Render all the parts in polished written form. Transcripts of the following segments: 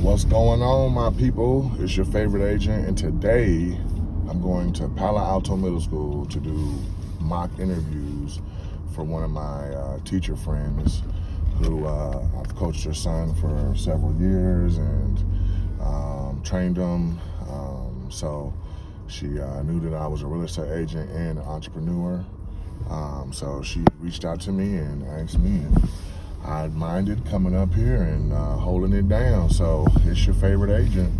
What's going on, my people? It's your favorite agent, and today I'm going to Palo Alto Middle School to do mock interviews for one of my teacher friends who I've coached her son for several years and trained him. So she knew that I was a real estate agent and an entrepreneur. So she reached out to me and asked me if I'd minded coming up here and holding it down. So it's your favorite agent.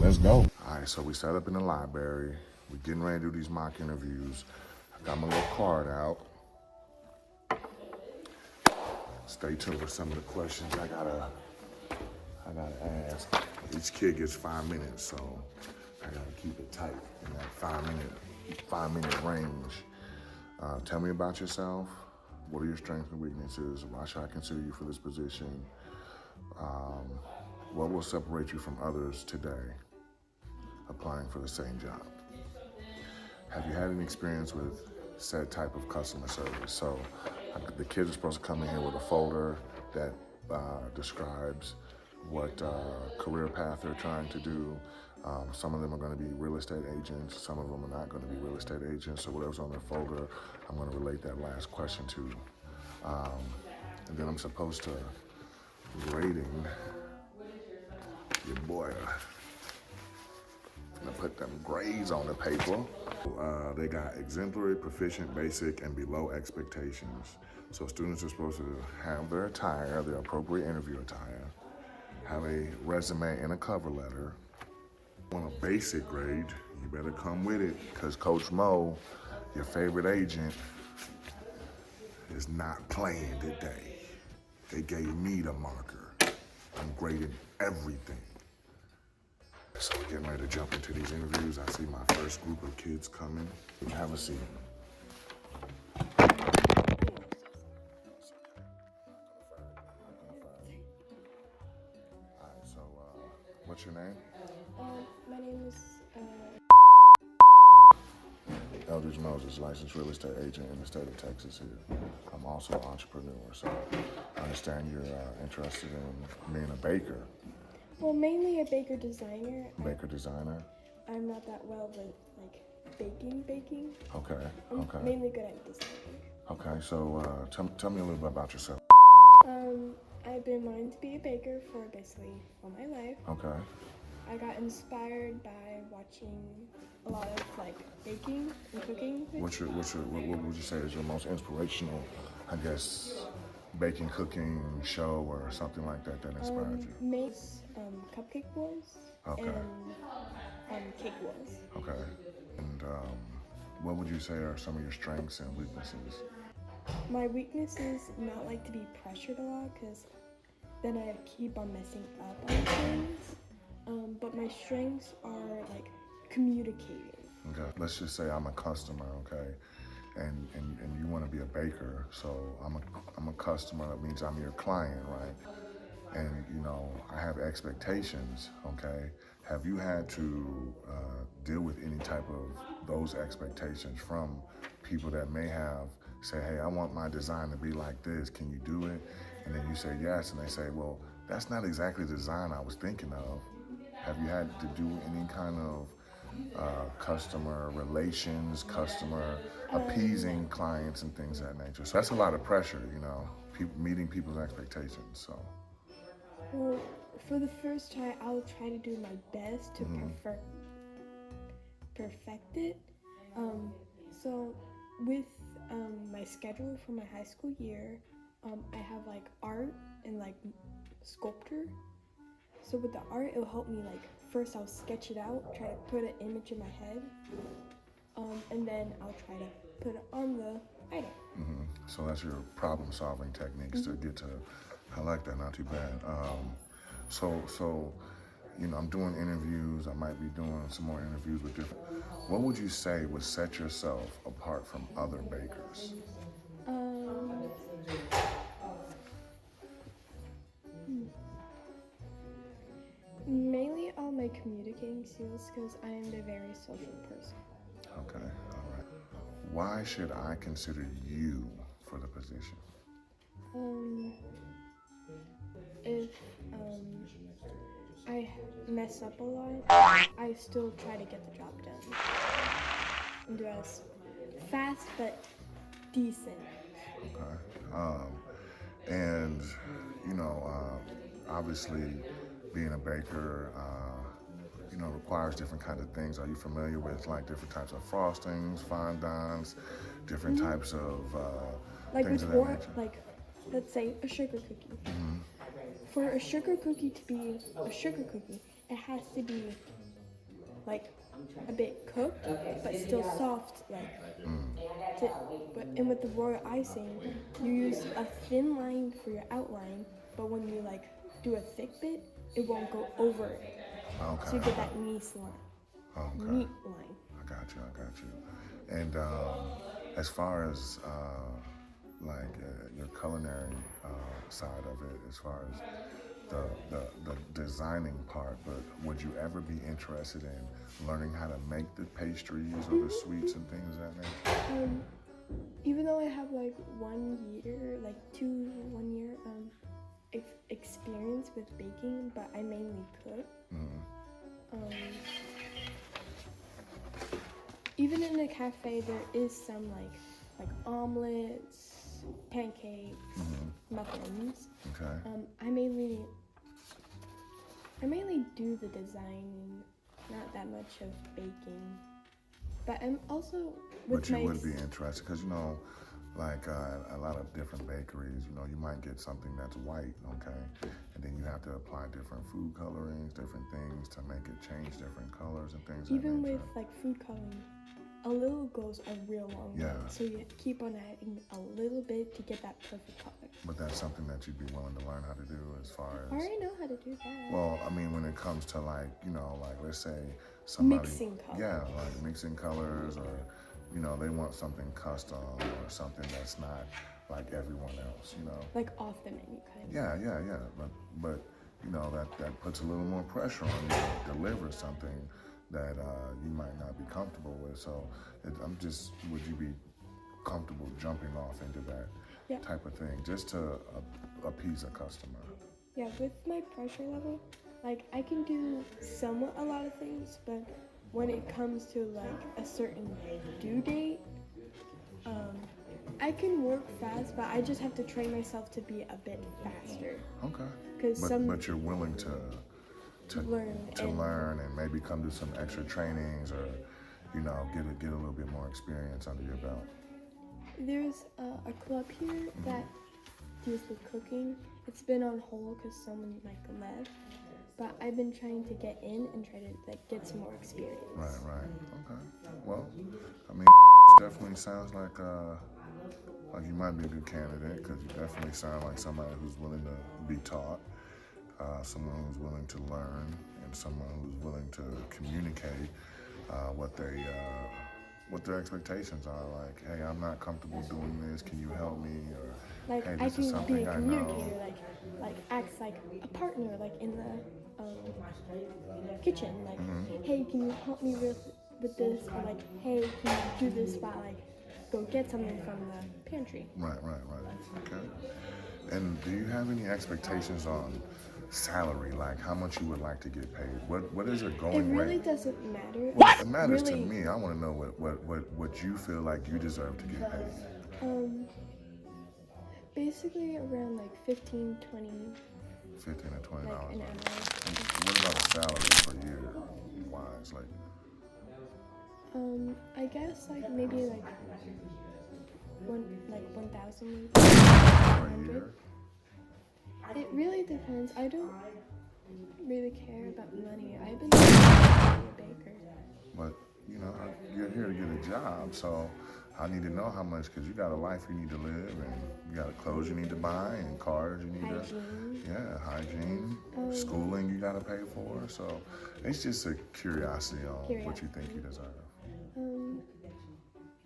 Let's go. All right, so we set up in the library. We're getting ready to do these mock interviews. I got my little card out. Stay tuned for some of the questions I gotta ask. Each kid gets 5 minutes, so I gotta keep it tight in that 5 minute range. Tell me about yourself. What are your strengths and weaknesses? Why should I consider you for this position? What will separate you from others today applying for the same job? Have you had any experience with said type of customer service? So the kids are supposed to come in here with a folder that describes what career path they're trying to do. Some of them are going to be real estate agents. Some of them are not going to be real estate agents. So whatever's on their folder, I'm going to relate that last question to. And then I'm supposed to rating your boy. I'm gonna put them grades on the paper. They got exemplary, proficient, basic, and below expectations. So students are supposed to have their attire, their appropriate interview attire, have a resume and a cover letter. On a basic grade, you better come with it, because Coach Mo, your favorite agent, is not playing today. They gave me the marker. I'm grading everything. So we're getting ready to jump into these interviews. I see my first group of kids coming. Have a seat. All right, so what's your name? My name is Eldridge Moses, licensed real estate agent in the state of Texas here. I'm also an entrepreneur, so I understand you're interested in being a baker. well, mainly a baker designer. Baker designer? I'm not that well with like baking. Okay, I'm okay. mainly good at designing. Okay, so tell me a little bit about yourself. I've been wanting to be a baker for basically all my life. Okay. I got inspired by watching a lot of like baking and cooking. What would you say is your most inspirational, I guess, baking, cooking show or something like that that inspired you? Makes Cupcake Wars Okay. and Cake Wars. Okay. And what would you say are some of your strengths and weaknesses? My weakness is not like to be pressured a lot, because then I keep on messing up on things. But my strengths are like communicating. Okay. Let's just say I'm a customer, okay, and you want to be a baker. So I'm a customer. That means I'm your client, right? And you know I have expectations, okay. Have you had to deal with any type of those expectations from people that may have say, hey, I want my design to be like this. Can you do it? And then you say yes, and they say, well, that's not exactly the design I was thinking of. Have you had to do any kind of customer relations, customer appeasing clients and things of that nature? So that's a lot of pressure, you know, meeting people's expectations. So. Well, for the first try, I'll try to do my best to perfect it. So with my schedule for my high school year, I have like art and like sculpture. So with the art, it'll help me like, first I'll sketch it out, try to put an image in my head, and then I'll try to put it on the item. Mm-hmm. So that's your problem solving techniques to get to, I like that, not too bad. So, you know, I'm doing interviews, I might be doing some more interviews with different, what would you say would set yourself apart from other bakers? Mainly all my communicating skills, because I am a very social person. Okay, all right. Why should I consider you for the position? if I mess up a lot, I still try to get the job done and do it as fast but decent. Okay. And you know, obviously, being a baker, you know, requires different kinds of things. Are you familiar with like different types of frostings, fondants, different types of Like things with of that war, nature? like let's say a sugar cookie. For a sugar cookie to be a sugar cookie, it has to be like a bit cooked but still soft. And with the royal icing, you use a thin line for your outline, but when you like do a thick bit, it won't go over it. So you Okay. get that neat line. Okay. Neat line. I got you. I got you. And as far as like your culinary side of it, as far as the designing part, but would you ever be interested in learning how to make the pastries or the sweets and things of that nature? Even though I have like 1 year, like 1 year experience with baking, but I mainly cook. Even in a cafe, there is some like omelets, pancakes, muffins. Okay. I mainly do the designing, not that much of baking. But I'm also with But you my would be interested because you know, like a lot of different bakeries, you know, you might get something that's white, okay, and then you have to apply different food colorings, different things to make it change different colors and things. even of that with nature. like food coloring, a little goes a real long way. Yeah. So you keep on adding a little bit to get that perfect color. But that's something that you'd be willing to learn how to do as far I as. already know how to do that. Well, I mean, when it comes to like, you know, like let's say somebody. Mixing colors. Yeah, like mixing colors or, you know, they want something custom or something that's not like everyone else, you know. Like off the menu kind of. Yeah. But you know, that puts a little more pressure on you to deliver something that you might not be comfortable with. So would you be comfortable jumping off into that Yeah. type of thing just to appease a customer? Yeah, with my pressure level, like I can do somewhat a lot of things, but when it comes to like a certain due date, I can work fast, but I just have to train myself to be a bit faster. Okay. 'Cause But you're willing to learn and maybe come to some extra trainings or, you know, get a little bit more experience under your belt. There's a club here that deals with cooking. It's been on hold because someone like left, but I've been trying to get in and try to like get some more experience. Right. Okay. Well, I mean, definitely sounds like you might be a good candidate because you definitely sound like somebody who's willing to be taught, someone who's willing to learn, and someone who's willing to communicate what their expectations are. Like, hey, I'm not comfortable doing this. Can you help me? Or Like hey, I this is can be something a I communicator, know. like acts like a partner, like in the kitchen. Like, hey, can you help me with this? Or like, hey, can you do this while I go get something from the pantry? Right. Okay. And do you have any expectations on salary? Like how much you would like to get paid? What is a It going really rate? doesn't matter. It matters really, to me. I want to know what you feel like you deserve to get paid. Basically around like 15, 20, 15 to 20 like dollars. an hour. What about a salary per year wise? Like I guess like maybe like 1,000. per year? It really depends. I don't really care about money. I've been trying to be a baker. But you know, you're here to get a job, so I need to know how much because you got a life you need to live, and you got clothes you need to buy, and cars you need Hygiene. hygiene, schooling you got to pay for. So it's just a curiosity on what you think you deserve.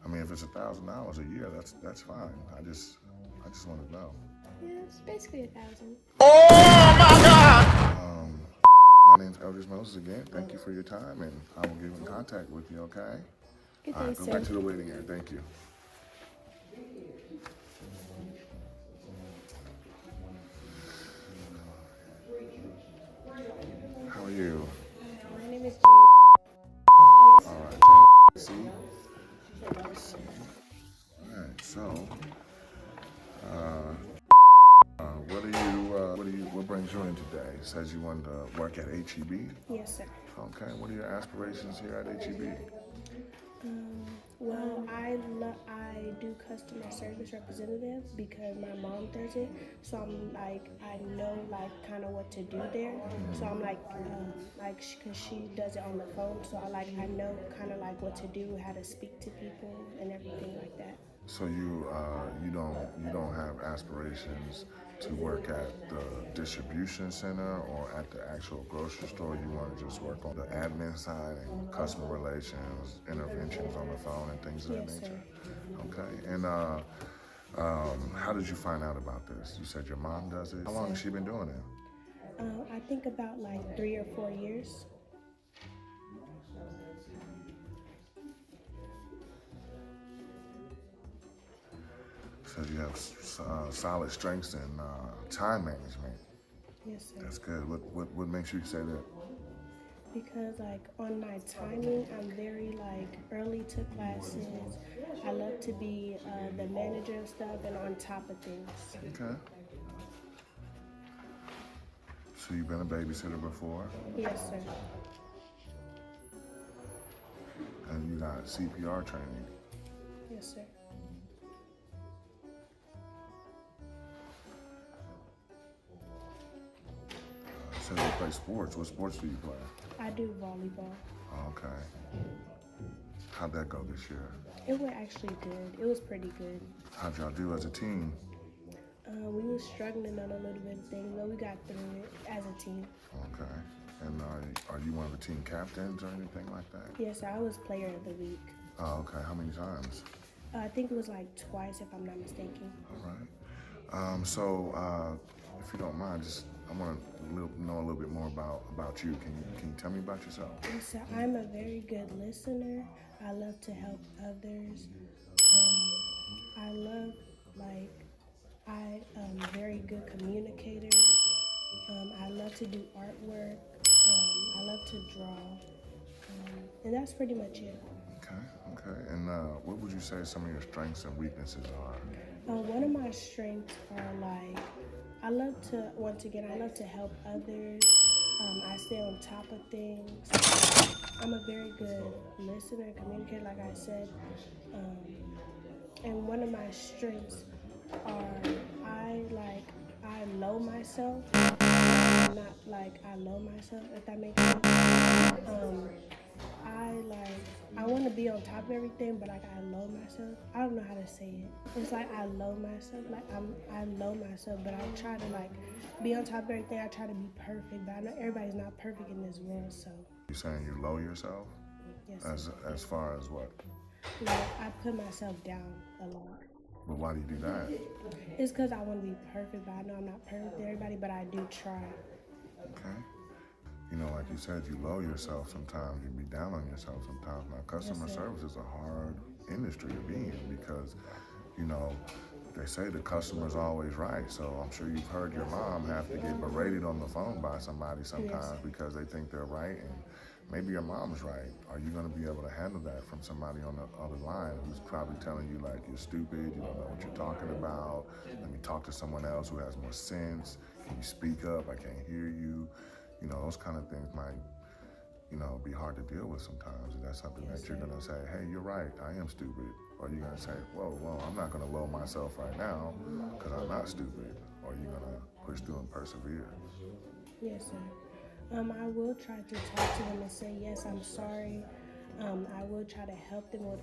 I mean, if it's $1,000 a year, that's fine. I just want to know. Yeah, it's basically 1,000. My name's Eldridge Moses again. Thank you for your time, and I will get in contact with you. Okay. Good All day, right, go sir. back to the waiting area. Thank you. So, what brings you in today? It says you wanted to work at HEB. Yes, sir. Okay, what are your aspirations here at HEB? Well, I do customer service representative because my mom does it. So I'm like I know like kind of what to do there. So I'm like because she does it on the phone. So I know kind of like what to do, how to speak to people, and everything like that. So you don't have aspirations to work at the distribution center or at the actual grocery store. You want to just work on the admin side and customer relations, interventions on the phone, and things of that Yes, nature. sir. Okay. And how did you find out about this? You said your mom does it. How long has she been doing it? I think about like 3 or 4 years. So you have solid strengths in time management. Yes, sir. That's good. What makes you say that? Because like on my timing, I'm very like early to classes. I love to be the manager of stuff and on top of things. Okay. So you've been a babysitter before, Yes, sir. and you got CPR training. Yes, sir. So you play sports. What sports do you play? I do volleyball. Okay. How'd that go this year? It was actually good. It was pretty good. How'd y'all do as a team? We were struggling on a little bit of things, but we got through it as a team. Okay. And are you one of the team captains or anything like that? Yes, I was player of the week. Oh, okay. How many times? I think it was like twice, if I'm not mistaken. All right. If you don't mind, I want to know a little bit more about you. Can you tell me about yourself? Yes, sir. I'm a very good listener. I love to help others. I love I am a very good communicator. I love to do artwork. I love to draw. And that's pretty much it. Okay. And what would you say some of your strengths and weaknesses are? One of my strengths are like, once again, I love to help others. I stay on top of things. I'm a very good listener and communicator, like I said. And one of my strengths are I low myself. Not like I low myself, if that makes sense. I want to be on top of everything, but like I low myself. I don't know how to say it. It's like I low myself. Like I low myself, but I try to like be on top of everything. I try to be perfect, but I know everybody's not perfect in this world. So You saying you low yourself? yes, As far as what? like I put myself down a lot. But why do you do that? It's because I want to be perfect, but I know I'm not perfect to everybody. But I do try. Okay. You know, like you said, you low yourself sometimes. You be down on yourself sometimes. Now, customer Yes, sir. service is a hard industry to be in because, you know, they say the customer's always right. So I'm sure you've heard your mom have to get berated on the phone by somebody sometimes because they think they're right, and maybe your mom's right. Are you going to be able to handle that from somebody on the other line who's probably telling you like you're stupid, you don't know what you're talking about, let me talk to someone else who has more sense, can you speak up, I can't hear you. You know, those kind of things might, be hard to deal with sometimes. And that's something that you're going to say, hey, you're right, I am stupid. Or you're going to say, whoa, I'm not going to low myself right now because I'm not stupid. Or you're going to push through and persevere. Yes, sir. I will try to talk to them and say, yes, I'm sorry. I will try to help them with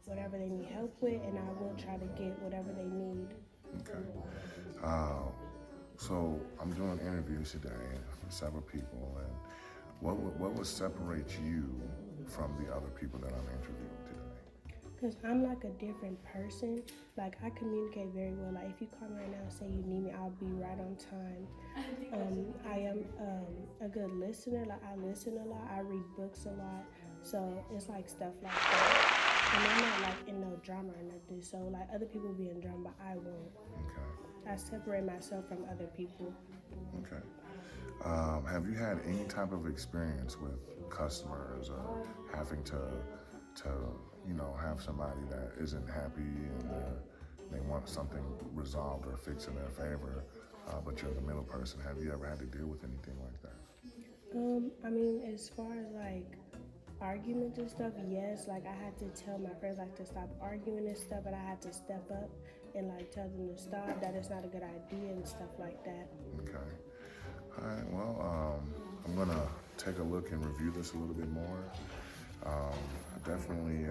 whatever they need help with, and I will try to get whatever they need. Okay. So I'm doing interviews today with several people, and what would separate you from the other people that I'm interviewing today? Because I'm like a different person. Like, I communicate very well. Like, if you call me right now and say you need me, I'll be right on time. I am a good listener. Like, I listen a lot. I read books a lot. So, it's like stuff like that. And I'm not like in no drama or nothing. So, like, other people be in drama, but I won't. Okay. I separate myself from other people. Okay. Have you had any type of experience with customers or having to you know, have somebody that isn't happy and they want something resolved or fixed in their favor, but you're the middle person. Have you ever had to deal with anything like that? I mean, as far as like arguments and stuff, yes. Like I had to tell my friends like to stop arguing and stuff, and I had to step up and like tell them to stop. That it's not a good idea and stuff like that. Okay. All right. Well, I'm gonna take a look and review this a little bit more. I definitely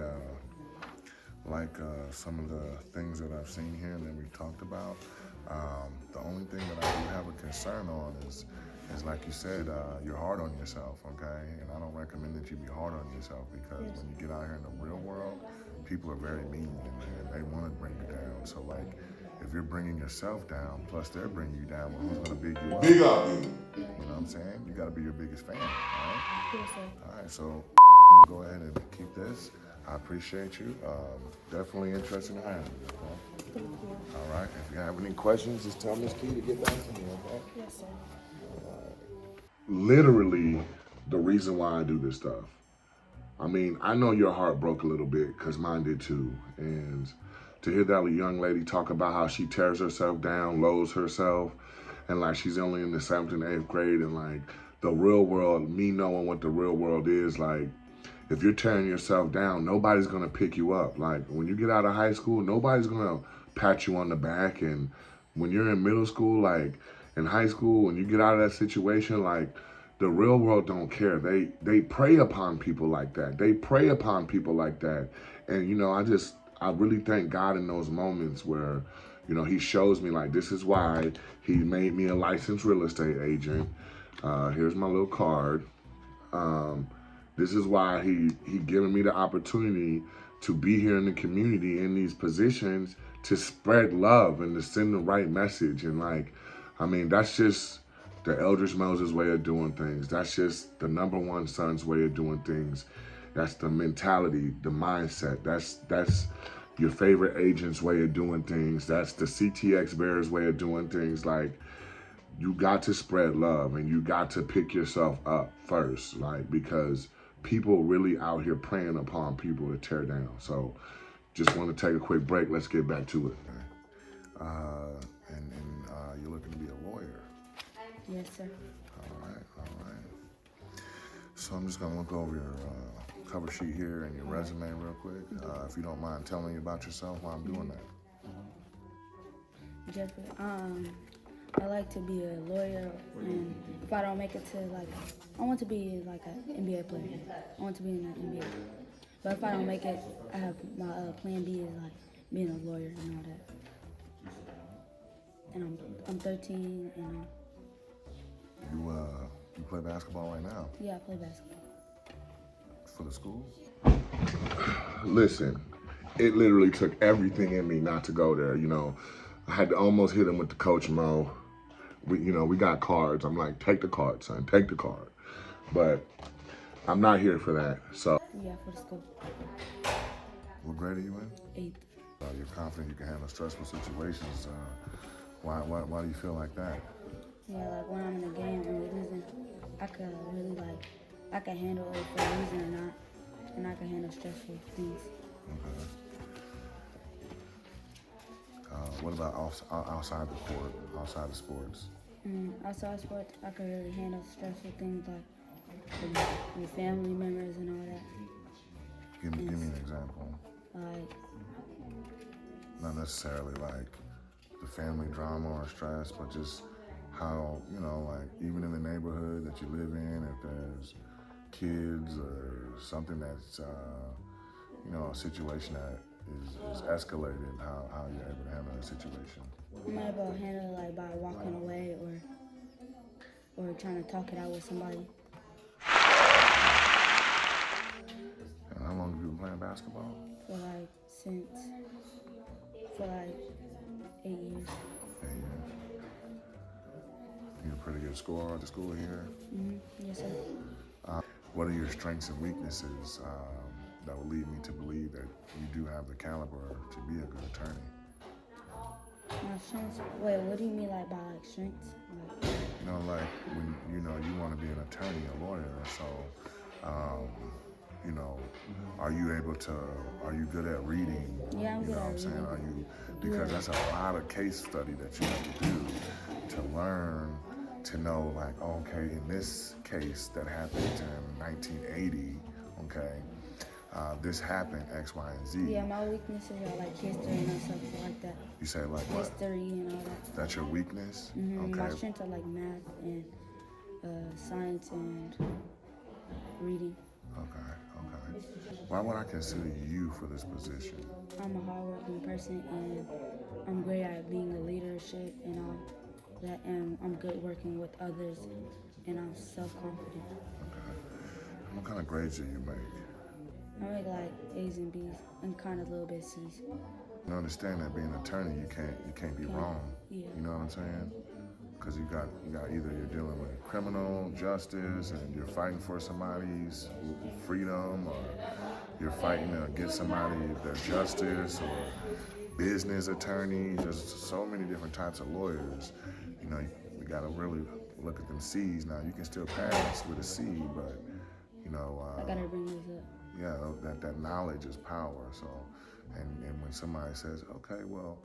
like some of the things that I've seen here and that we've talked about. The only thing that I do have a concern on is like you said, you're hard on yourself, okay? And I don't recommend that you be hard on yourself because when you get out here in the real world, people are very mean and they want to bring you down. So like, if you're bringing yourself down, plus they're bringing you down, well, who's gonna big you up? Big up. You know what I'm saying? You gotta be your biggest fan, all right? Yes, sir. All right, so I'm gonna go ahead and keep this. I appreciate you. Definitely interested in hiring you, okay? Thank you. All right, if you have any questions, just tell Miss Key to get back to me, okay? Yes, sir. Literally the reason why I do this stuff. I mean, I know your heart broke a little bit because mine did too. And to hear that young lady talk about how she tears herself down, loathes herself, and like she's only in the 7th and 8th grade, and like the real world, me knowing what the real world is, like if you're tearing yourself down, nobody's gonna pick you up. Like when you get out of high school, nobody's gonna pat you on the back. And when you're in middle school, like in high school, when you get out of that situation, like the real world don't care. They prey upon people like that. They prey upon people like that. And you know, I really thank God in those moments where, you know, he shows me like, this is why he made me a licensed real estate agent. Here's my little card. This is why he given me the opportunity to be here in the community in these positions to spread love and to send the right message. And like, I mean, that's just the Eldridge Moses way of doing things. That's just the number one son's way of doing things. That's the mentality, the mindset. That's your favorite agent's way of doing things. That's the CTX Bears way of doing things. Like, you got to spread love and you got to pick yourself up first, like, because people really out here preying upon people to tear down. So just want to take a quick break. Let's get back to it. And you're looking to be a lawyer. Yes, sir. All right. So I'm just gonna look over your cover sheet here and your resume real quick. If you don't mind telling me about yourself while I'm doing that. Jeffrey, I like to be a lawyer, and if I don't make it to like, I want to be like an NBA player. I want to be in the NBA. But if I don't make it, I have my plan B is like being a lawyer and all that. And I'm 13, and You play basketball right now yeah, I play basketball. for the school? Listen, it literally took everything in me not to go there. You know, I had to almost hit him with the Coach Mo. We got cards. I'm like, take the card, son, take the card. But I'm not here for that. So, Yeah, for the school. what grade are you in? 8th. You're confident you can handle stressful situations. Why do you feel like that? Yeah, like when I'm in a game and we're losing, I could really like, I can handle it for losing or not, and I can handle stressful things. Okay. What about outside the court, outside of sports? Outside sports, I can really handle stressful things like with family members and all that. Give me an example. Like, Not necessarily like the family drama or stress, but just how, like even in the neighborhood that you live in, if there's kids or something that's, a situation that is escalated, how you're able to handle that situation. I'm able to handle it like by walking away or trying to talk it out with somebody. And how long have you been playing basketball? For like 8 years. 8 years. You're a pretty good scorer at the school here. Yes, sir. What are your strengths and weaknesses that will lead me to believe that you do have the caliber to be a good attorney? My strengths. Wait, what do you mean like by like strengths? Like, Like when you want to be an attorney, a lawyer. So You know, are you good at reading? Yeah, I'm you good know at what I'm saying? reading. Are you, because that's a lot of case study that you have to do to learn to know, like, oh, okay, in this case that happened in 1980, okay, this happened X, Y, and Z. Yeah, my weaknesses are like history and stuff like that. You say like what? History and all that. That's your weakness? My Okay. strengths are like math and science and reading. Okay. Why would I consider you for this position? I'm a hardworking person and I'm great at being a leadership and all that, and I'm good working with others and I'm self-confident. Okay. What kind of grades do you make? I make like A's and B's and kind of a little bit C's. You understand that being an attorney, you can't be wrong. Yeah. You know what I'm saying? Because you got either you're dealing with criminal justice and you're fighting for somebody's freedom, or you're fighting to get somebody their justice, or business attorneys. There's so many different types of lawyers. You know, you got to really look at them C's. Now you can still pass with a C, but you know. I gotta bring this up. Yeah, that knowledge is power. So, and when somebody says, okay, well,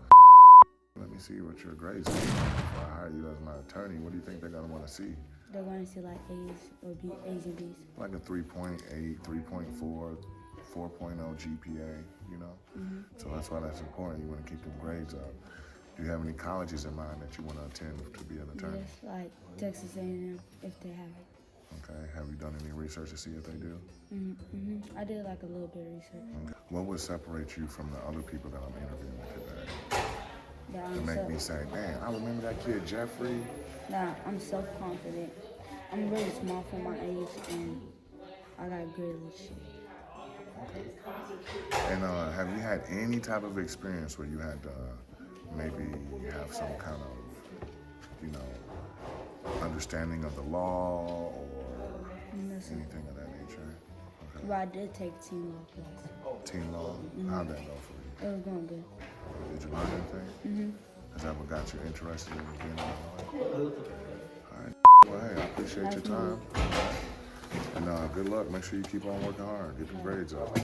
let me see what your grades are before I hire you as my attorney, what do you think they're gonna want to see? They're going to see like A's or A's and B's. Like a 3.8, 3.4, 4.0 GPA, you know? So that's why that's important. You want to keep them grades up. Do you have any colleges in mind that you want to attend to be an attorney? Yes, like Texas A&M if they have it. Okay. Have you done any research to see if they do? I did like a little bit of research. Okay. What would separate you from the other people that I'm interviewing today? But To make me say, man, I remember that kid Jeffrey. I'm self-confident. I'm really small for my age and I got good leadership. And have you had any type of experience where you had to maybe have some kind of, you know, understanding of the law or anything of that nature? Okay. But I did take team law class. Teen law, how'd that go for you? It was going good. Did you learn anything? Has that what got you interested in being a lawyer? All right. Well, hey, I appreciate your time. And good luck. Make sure you keep on working hard. Get the grades up.